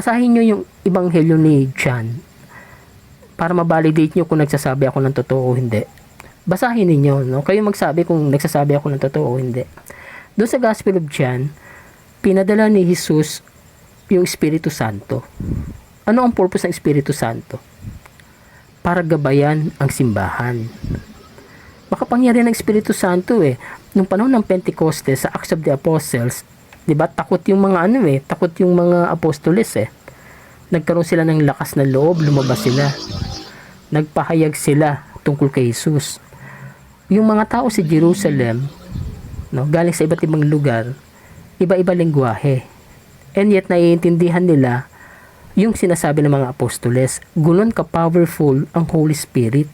Basahin nyo yung Ebanghelyo ni John para ma-validate nyo kung nagsasabi ako ng totoo o hindi. Basahin ninyo, no? Kayo magsabi kung nagsasabi ako ng totoo o hindi. Doon sa Gospel of John, pinadala ni Jesus yung Espiritu Santo. Ano ang purpose ng Espiritu Santo? Para gabayan ang simbahan. Makapangyarihan ng Espiritu Santo Nung panahon ng Pentecostes sa Acts of the Apostles, 'di ba? Takot yung mga takot yung mga apostoles Nagkaroon sila ng lakas na loob, lumabas sila. Nagpahayag sila tungkol kay Jesus. Yung mga tao sa Jerusalem, no, galing sa iba't ibang lugar, iba-iba lengguwahe. And yet naiintindihan nila yung sinasabi ng mga apostoles. Gunon ka-powerful ang Holy Spirit.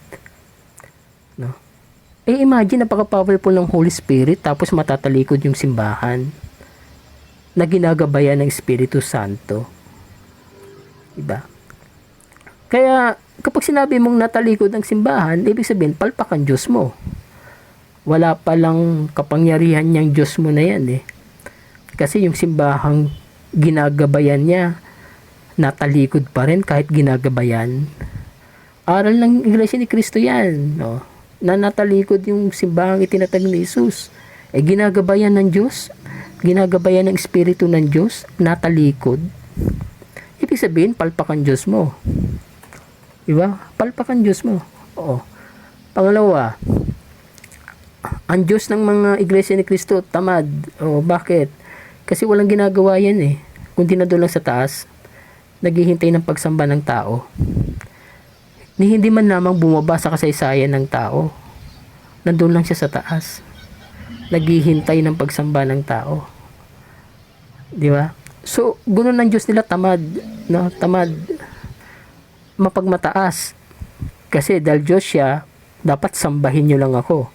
No? Imagine, napaka-powerful ng Holy Spirit tapos matatalikod yung simbahan na ginagabayan ng Espiritu Santo. Diba? Kaya, kapag sinabi mong natalikod ang simbahan, ibig sabihin, palpak ang Diyos mo. Wala palang kapangyarihan niyang Diyos mo na yan Kasi yung simbahang ginagabayan niya, natalikod pa rin kahit ginagabayan. Aral ng Iglesia ni Cristo yan, no? Na natalikod yung simbahang itinatag ni Jesus. Ginagabayan ng Diyos, ginagabayan ng Espiritu ng Diyos, natalikod. Ibig sabihin, palpak ang Diyos mo. Diba? Palpak ang Diyos mo. Oo. Pangalawa, ang Diyos ng mga Iglesia ni Cristo, tamad. Bakit? Kasi walang ginagawa yan Kundi na doon lang sa taas, naghihintay ng pagsamba ng tao. Ni hindi man lamang bumaba sa kasaysayan ng tao. Nandun lang siya sa taas. Naghihintay ng pagsamba ng tao. Di ba? So, gunon ng Diyos nila, tamad. No? Tamad. Mapagmataas. Kasi dahil Diyos siya, dapat sambahin nyo lang ako.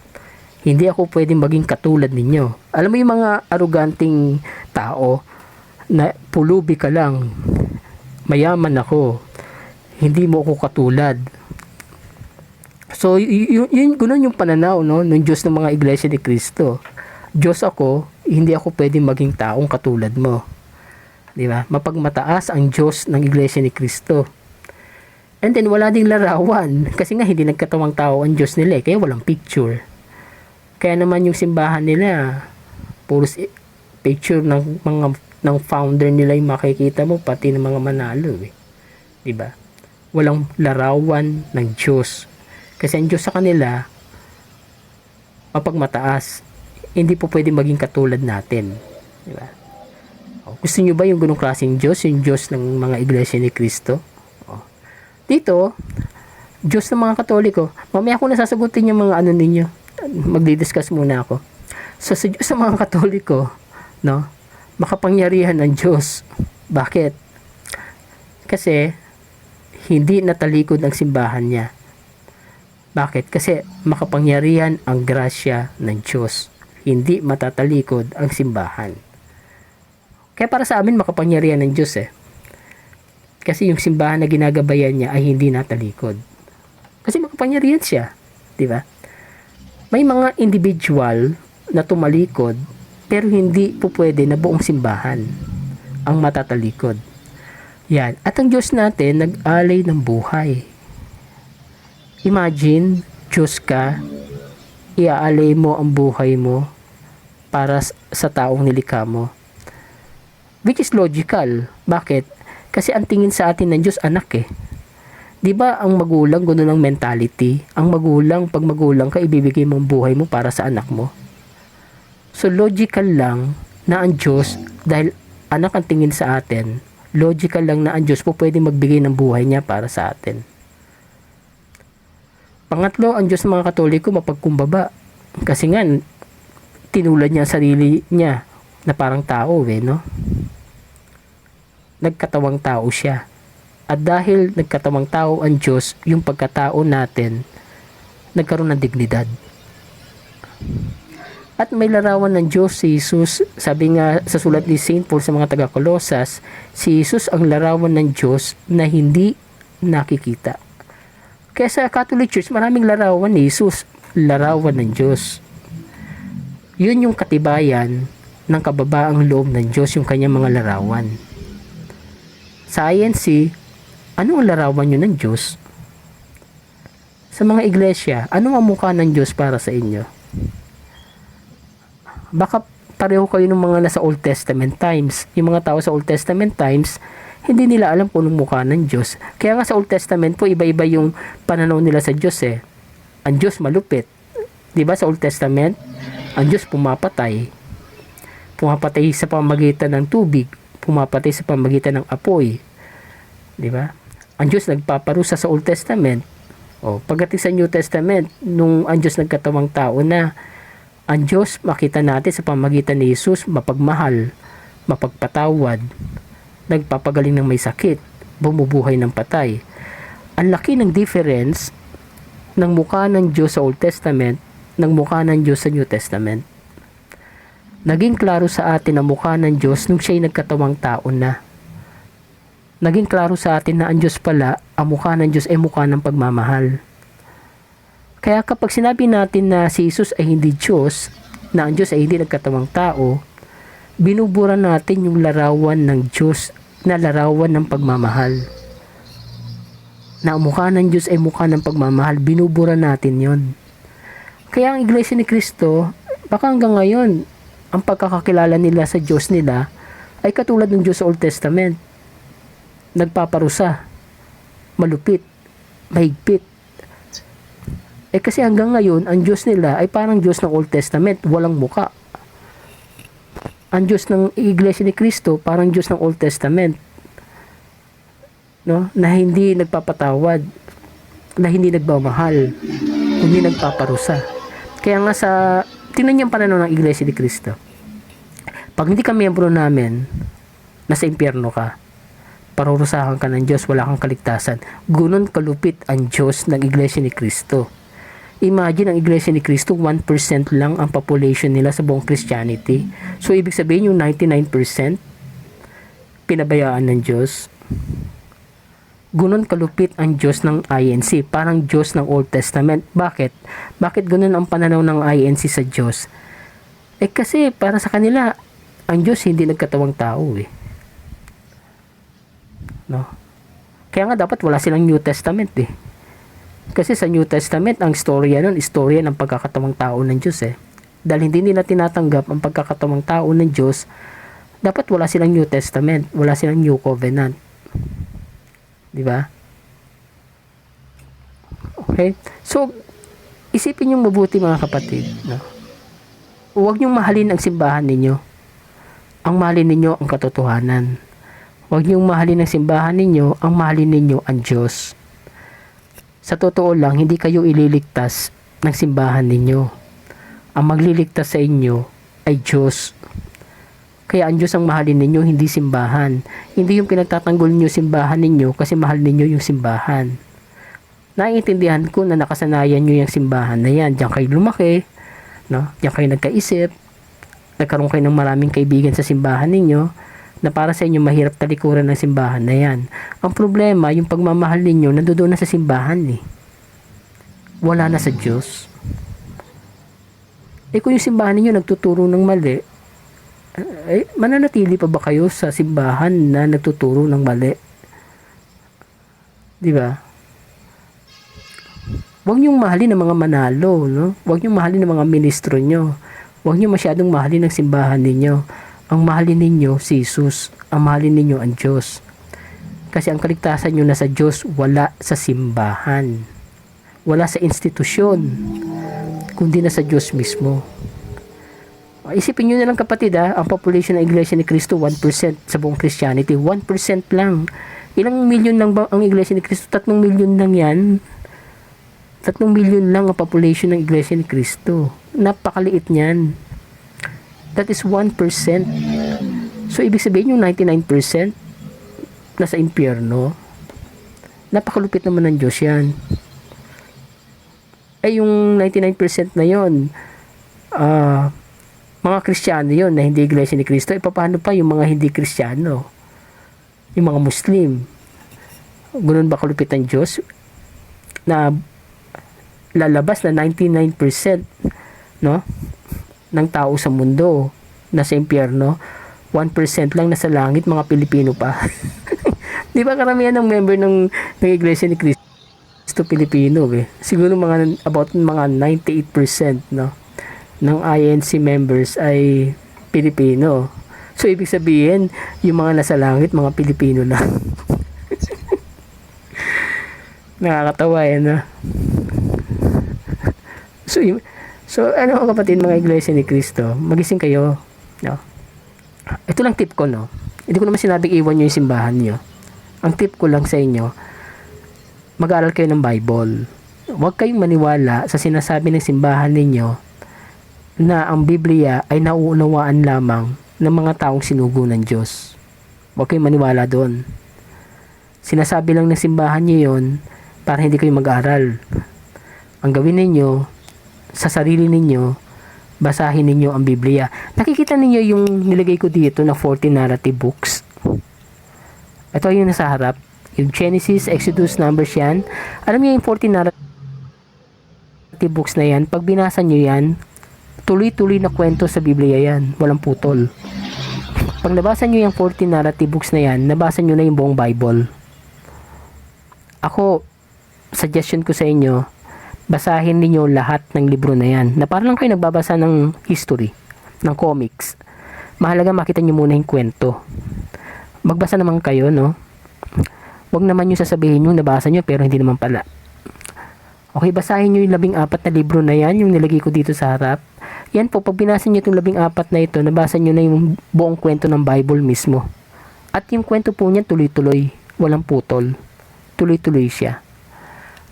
Hindi ako pwedeng maging katulad ninyo. Alam mo yung mga aroganting tao na pulubi ka lang, mayaman ako, hindi mo ako katulad. So, yun gunon yung pananaw ng Diyos ng mga Iglesia ni Cristo. Diyos ako, hindi ako pwedeng maging taong katulad mo. Di ba? Mapagmataas ang Diyos ng Iglesia ni Cristo. And then, wala ding larawan. Kasi nga, hindi nagkatawang tao ang Diyos nila kaya walang picture. Kaya naman yung simbahan nila, puro picture ng founder nila yung makikita mo, pati ng mga manalo diba? Walang larawan ng Diyos. Kasi ang Diyos sa kanila, mapagmataas. Hindi po pwede maging katulad natin. Diba? Gusto nyo ba yung ganung klaseng Diyos? Yung Diyos ng mga Iglesia ni Cristo? Dito, Diyos ng mga Katoliko. Mamaya ko nasasagutin yung mga ninyo. Magdi-discuss muna ako. So, sa Diyos ng mga Katoliko, no? Makapangyarihan ng Diyos. Bakit? Kasi, hindi natalikod ang simbahan niya. Bakit? Kasi, makapangyarihan ang grasya ng Diyos. Hindi matatalikod ang simbahan. Kaya para sa amin, makapangyarihan ng Diyos Kasi yung simbahan na ginagabayan niya ay hindi natalikod. Kasi makapangyarihan siya. Diba? May mga individual na tumalikod pero hindi po pwede na buong simbahan ang matatalikod. Yan. At ang Diyos natin nag-alay ng buhay. Imagine, Diyos ka, iaalay mo ang buhay mo para sa taong nilikha mo. Which is logical. Bakit? Kasi ang tingin sa atin ng Diyos, anak Di ba ang magulang, gano'n ang mentality? Ang magulang, pag magulang ka, ibibigay mo ang buhay mo para sa anak mo. So, logical lang na ang Diyos, dahil anak ang tingin sa atin, logical lang na ang Diyos po pwede magbigay ng buhay niya para sa atin. Pangatlo, ang Diyos ng mga Katoliko, mapagkumbaba. Kasi nga, tinulad niya ang sarili niya na parang tao, no? Nagkatawang tao siya. At dahil nagkatawang tao ang Diyos, yung pagkatao natin, nagkaroon ng dignidad. At may larawan ng Diyos si Jesus. Sabi nga sa sulat ni St. Paul sa mga taga-Kolosas, si Jesus ang larawan ng Diyos na hindi nakikita. Kaya sa Catholic Church, maraming larawan ni Jesus, larawan ng Diyos. Yun yung katibayan ng kababaang loob ng Diyos, yung kanyang mga larawan. Sa INC, ano ang larawan nyo ng Diyos? Sa mga iglesia, ano ang mukha ng Diyos para sa inyo? Baka pareho kayo ng mga nasa Old Testament times. Yung mga tao sa Old Testament times, hindi nila alam kung anong mukha ng Diyos. Kaya nga sa Old Testament po, iba-iba yung pananaw nila sa Diyos eh. Ang Diyos malupit. Diba sa Old Testament, ang Diyos pumapatay. Pumapatay sa pamagitan ng tubig. Pumapatay sa pamagitan ng apoy. Diba? Ang Diyos nagpaparusa sa Old Testament. Pagdating sa New Testament, nung ang Diyos nagkatawang tao na, ang Diyos makita natin sa pamagitan ni Jesus, mapagmahal, mapagpatawad, nagpapagaling ng may sakit, bumubuhay ng patay. Ang laki ng difference ng mukha ng Diyos sa Old Testament ng mukha ng Diyos sa New Testament. Naging klaro sa atin ang mukha ng Diyos nung siya'y nagkatawang tao na. Naging klaro sa atin na ang Diyos pala, ang mukha ng Diyos ay mukha ng pagmamahal. Kaya kapag sinabi natin na si Jesus ay hindi Diyos, na ang Diyos ay hindi nagkatawang tao, binubura natin yung larawan ng Diyos na larawan ng pagmamahal. Na ang mukha ng Diyos ay mukha ng pagmamahal, binubura natin yon. Kaya ang Iglesia ni Cristo, baka hanggang ngayon, ang pagkakakilala nila sa Diyos nila ay katulad ng Diyos sa Old Testament. Nagpaparusa, malupit, mahigpit. Kasi hanggang ngayon, ang Diyos nila ay parang Diyos ng Old Testament, walang muka. Ang Diyos ng Iglesia ni Cristo, parang Diyos ng Old Testament, no? Na hindi nagpapatawad, na hindi nagmamahal, hindi nagpaparusa. Kaya nga tingnan niyo ang pananaw ng Iglesia ni Cristo. Pag hindi ka miyembro namin, nasa impyerno ka, parurusahan ka ng Diyos, wala kang kaligtasan. Gunon kalupit ang Diyos ng Iglesia ni Cristo. Imagine ang Iglesia ni Cristo, 1% lang ang population nila sa buong Christianity. So, ibig sabihin yung 99% pinabayaan ng Diyos. Gunon kalupit ang Diyos ng INC, parang Diyos ng Old Testament. Bakit? Bakit gunon ang pananaw ng INC sa Diyos? Kasi para sa kanila, ang Diyos hindi nagkatawang tao eh. No? Kaya nga dapat wala silang New Testament eh. Kasi sa New Testament, ang istorya nun, istorya ng pagkakatawang tao ng Diyos eh. Dahil hindi nila tinatanggap ang pagkakatawang tao ng Diyos, dapat wala silang New Testament, wala silang New Covenant. Diba? Okay? So, isipin nyo mabuti mga kapatid. No? Huwag nyo mahalin ang simbahan ninyo. Ang mahalin ninyo ang katotohanan. Huwag nyo mahalin ang simbahan ninyo, ang mahalin ninyo ang Diyos. Sa totoo lang, hindi kayo ililigtas ng simbahan ninyo. Ang magliligtas sa inyo ay Diyos. Kaya ang Diyos ang mahalin ninyo, hindi simbahan. Hindi yung pinagtatanggol niyo simbahan ninyo kasi mahal ninyo yung simbahan. Naiintindihan ko na nakasanayan nyo yung simbahan na yan. Diyan kayo lumaki, no? Diyan kayo nagkaisip, nagkaroon kayo ng maraming kaibigan sa simbahan ninyo, na para sa inyo mahirap talikuran ng simbahan na yan. Ang problema, yung pagmamahal ninyo, nandoon na sa simbahan eh. Wala na sa Diyos. Kung yung simbahan ninyo nagtuturo ng mali, mananatili pa ba kayo sa simbahan na nagtuturo ng mali? Di ba? Huwag niyong mahalin ng mga manalo, no? Huwag niyong mahalin ng mga ministro niyo. Huwag niyo masyadong mahalin ng simbahan ninyo. Ang mahalin ninyo si Jesus. Ang mahalin ninyo ang Diyos. Kasi ang kaligtasan nyo na sa Diyos, wala sa simbahan. Wala sa institusyon. Kundi na sa Diyos mismo. Isipin nyo na lang kapatid ang population ng Iglesia ni Cristo 1% sa buong Christianity, 1% lang. Ilang milyon lang ba ang Iglesia ni Cristo? 3 milyon lang yan. 3 milyon lang ang population ng Iglesia ni Cristo. Napakaliit niyan. That is 1%. So ibig sabihin yung 99% nasa impyerno. Napakalupit naman ng Diyos yan. Yung 99% na yon, mga Kristiyano yon na hindi Iglesia ni Cristo. Paano pa yung mga hindi Kristiyano? Yung mga Muslim. Ganun ba kalupit ang Diyos? Na lalabas na 99%, no, ng tao sa mundo nasa impyerno, 1% lang nasa langit, mga Pilipino pa. Di ba karamihan ng member ng Iglesia ni Cristo Pilipino eh. Siguro about mga 98% no ng INC members ay Pilipino. So ibig sabihin, yung mga nasa langit, mga Pilipino lang. Nakakatawa eh, no? So ano mga kapatid, mga Iglesia ni Cristo, magising kayo, no? Ito lang tip ko, no? Hindi ko naman sinabing iwan nyo yung simbahan nyo. Ang tip ko lang sa inyo, mag-aaral kayo ng Bible. Huwag kayong maniwala sa sinasabi ng simbahan ninyo na ang Biblia ay nauunawaan lamang ng mga taong sinugo ng Diyos. Huwag kayong maniwala doon. Sinasabi lang ng simbahan nyo yun para hindi kayo mag-aral. Ang gawin ninyo, sa sarili ninyo, basahin ninyo ang Biblia. Nakikita ninyo yung nilagay ko dito na 40 narrative books. Ito yung nasa harap. Yung Genesis, Exodus, Numbers yan. Alam niyo yung 40 narrative books na yan, pag binasa nyo yan, tuloy-tuloy na kwento sa Biblia yan. Walang putol. Pag nabasa nyo yung 40 narrative books na yan, nabasa nyo na yung buong Bible. Ako, suggestion ko sa inyo, basahin niyo lahat ng libro na yan. Na parang lang kayo nagbabasa ng history, ng comics. Mahalaga makita nyo muna yung kwento. Magbasa naman kayo, no? Huwag naman yung sasabihin yung nabasa nyo pero hindi naman pala. Okay, basahin nyo yung 14 na libro na yan, yung nilagay ko dito sa harap. Yan po, pag binasa nyo itong 14 na ito, nabasa nyo na yung buong kwento ng Bible mismo. At yung kwento po niya tuloy-tuloy, walang putol. Tuloy-tuloy siya.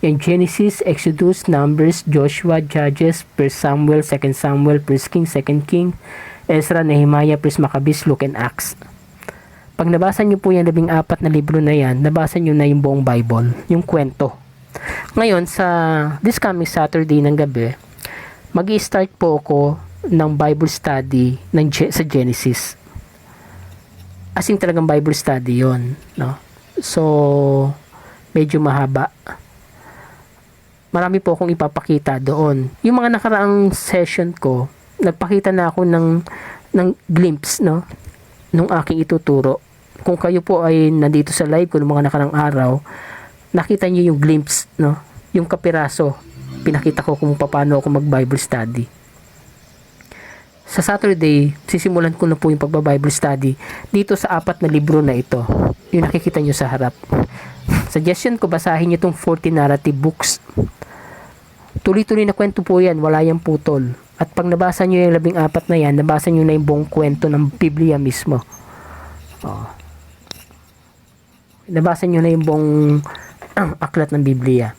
Yung Genesis, Exodus, Numbers, Joshua, Judges, 1 Samuel, 2 Samuel, 1 King, 2 King, Ezra, Nehemiah, 1 Maccabees, Luke, and Acts. Pag nabasa nyo po yung 14 na libro na yan, nabasa nyo na yung buong Bible, yung kwento. Ngayon, sa this coming Saturday ng gabi, mag-i-start po ako ng Bible study sa Genesis. As in talagang Bible study yon, no? So, medyo mahaba. Marami po akong ipapakita doon. Yung mga nakaraang session ko, nagpakita na ako ng glimpse, no? Nung aking ituturo. Kung kayo po ay nandito sa live ko ng mga nakaraang araw, nakita niyo yung glimpse, no? Yung kapiraso. Pinakita ko kung paano ako mag-Bible study. Sa Saturday, sisimulan ko na po yung pagba-Bible study dito sa 4 na libro na ito. Yung nakikita nyo sa harap. Suggestion ko, basahin nyo itong 40 narrative books. Tuloy-tuloy na kwento po yan, wala yung putol. At pag nabasa nyo yung 14 na yan, nabasa nyo na yung buong kwento ng Biblia mismo. Nabasa nyo na yung buong aklat ng Biblia.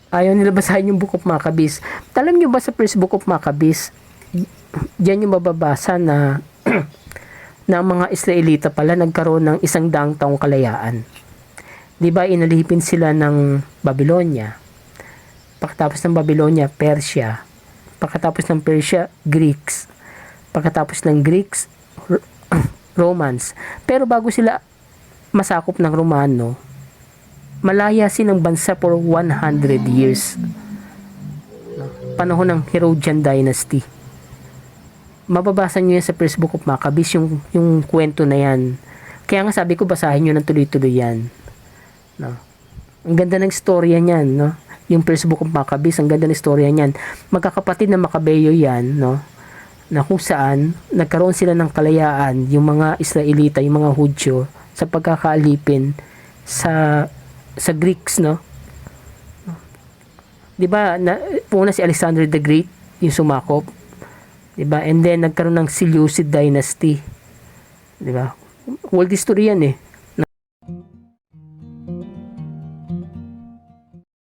Ayaw nila basahin yung Book of Maccabees. Alam nyo ba sa first Book of Maccabees, diyan yung mababasa na na mga Israelita pala nagkaroon ng 100 taong kalayaan. Di ba inalipin sila ng Babylonia? Pagkatapos ng Babylonia, Persia. Pagkatapos ng Persia, Greeks. Pagkatapos ng Greeks, Romans. Pero bago sila masakop ng Romano, malaya silang bansa for 100 years. Panahon ng Herodian Dynasty. Mababasa nyo yan sa first Book of Maccabees, yung kwento na yan. Kaya nga sabi ko, basahin nyo ng tuloy-tuloy yan. No? Ang ganda ng storya niyan, no? Yung first Book of Maccabees, ang ganda ng storya niyan. Magkakapatid na Maccabeyo yan, no? Na kung saan, nagkaroon sila ng kalayaan, yung mga Israelita, yung mga Hudyo, sa pagkakaalipin sa Greeks, no? 'Di ba? Una si Alexander the Great, yung sumakop. 'Di ba? And then nagkaroon ng Seleucid dynasty. 'Di ba? World history yan eh.